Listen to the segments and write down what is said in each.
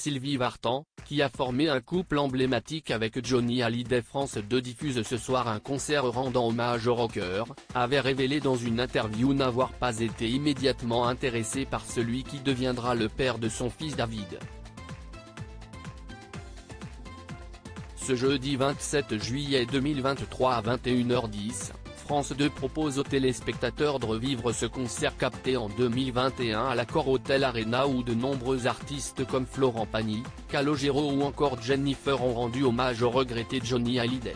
Sylvie Vartan, qui a formé un couple emblématique avec Johnny Hallyday. France 2 diffuse ce soir un concert rendant hommage au rocker, avait révélé dans une interview n'avoir pas été immédiatement intéressé par celui qui deviendra le père de son fils David. Ce jeudi 27 juillet 2023 à 21h10, France 2 propose aux téléspectateurs de revivre ce concert capté en 2021 à l'Accor Hotel Arena où de nombreux artistes comme Florent Pagny, Calogero ou encore Jennifer ont rendu hommage au regretté Johnny Hallyday.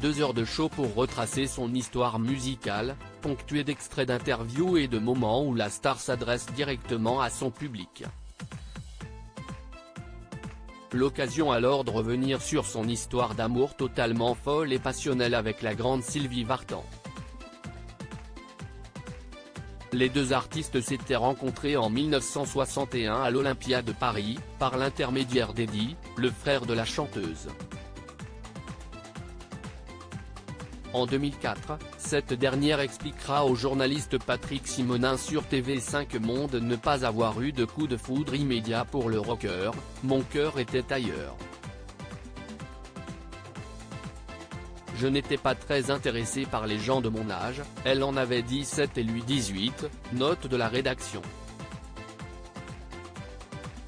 2 heures de show pour retracer son histoire musicale, ponctuée d'extraits d'interviews et de moments où la star s'adresse directement à son public. L'occasion alors de revenir sur son histoire d'amour totalement folle et passionnelle avec la grande Sylvie Vartan. Les deux artistes s'étaient rencontrés en 1961 à l'Olympia de Paris, par l'intermédiaire d'Eddie, le frère de la chanteuse. En 2004, cette dernière expliquera au journaliste Patrick Simonin sur TV5 Monde ne pas avoir eu de coup de foudre immédiat pour le rocker, « Mon cœur était ailleurs. Je n'étais pas très intéressé par les gens de mon âge, elle en avait 17 et lui 18, note de la rédaction.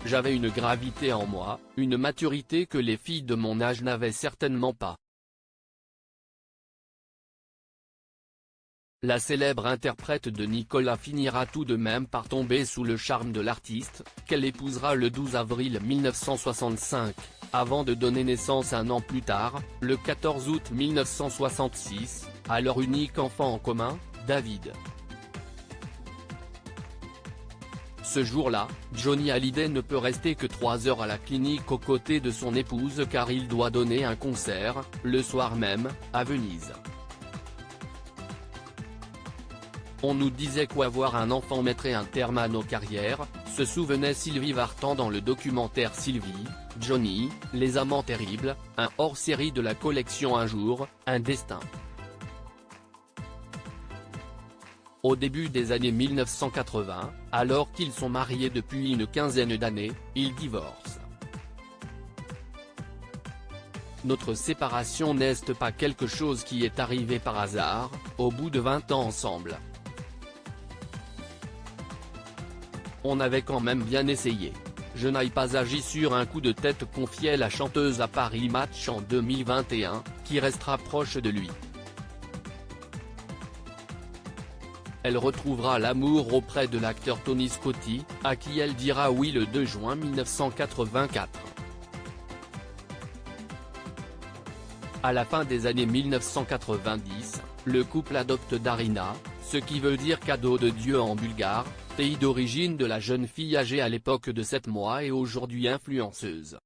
J'avais une gravité en moi, une maturité que les filles de mon âge n'avaient certainement pas. La célèbre interprète de Nicolas finira tout de même par tomber sous le charme de l'artiste, qu'elle épousera le 12 avril 1965, avant de donner naissance un an plus tard, le 14 août 1966, à leur unique enfant en commun, David. Ce jour-là, Johnny Hallyday ne peut rester que 3 heures à la clinique aux côtés de son épouse car il doit donner un concert, le soir même, à Venise. On nous disait qu'avoir un enfant mettrait un terme à nos carrières, se souvenait Sylvie Vartan dans le documentaire Sylvie, Johnny, Les Amants Terribles, un hors-série de la collection Un jour, un destin. Au début des années 1980, alors qu'ils sont mariés depuis une quinzaine d'années, ils divorcent. Notre séparation n'est pas quelque chose qui est arrivé par hasard, au bout de 20 ans ensemble. On avait quand même bien essayé. Je n'ai pas agi sur un coup de tête, confiait la chanteuse à Paris Match en 2021, qui restera proche de lui. Elle retrouvera l'amour auprès de l'acteur Tony Scotti, à qui elle dira oui le 2 juin 1984. À la fin des années 1990, le couple adopte Darina, ce qui veut dire cadeau de Dieu en bulgare, pays d'origine de la jeune fille âgée à l'époque de 7 mois et aujourd'hui influenceuse.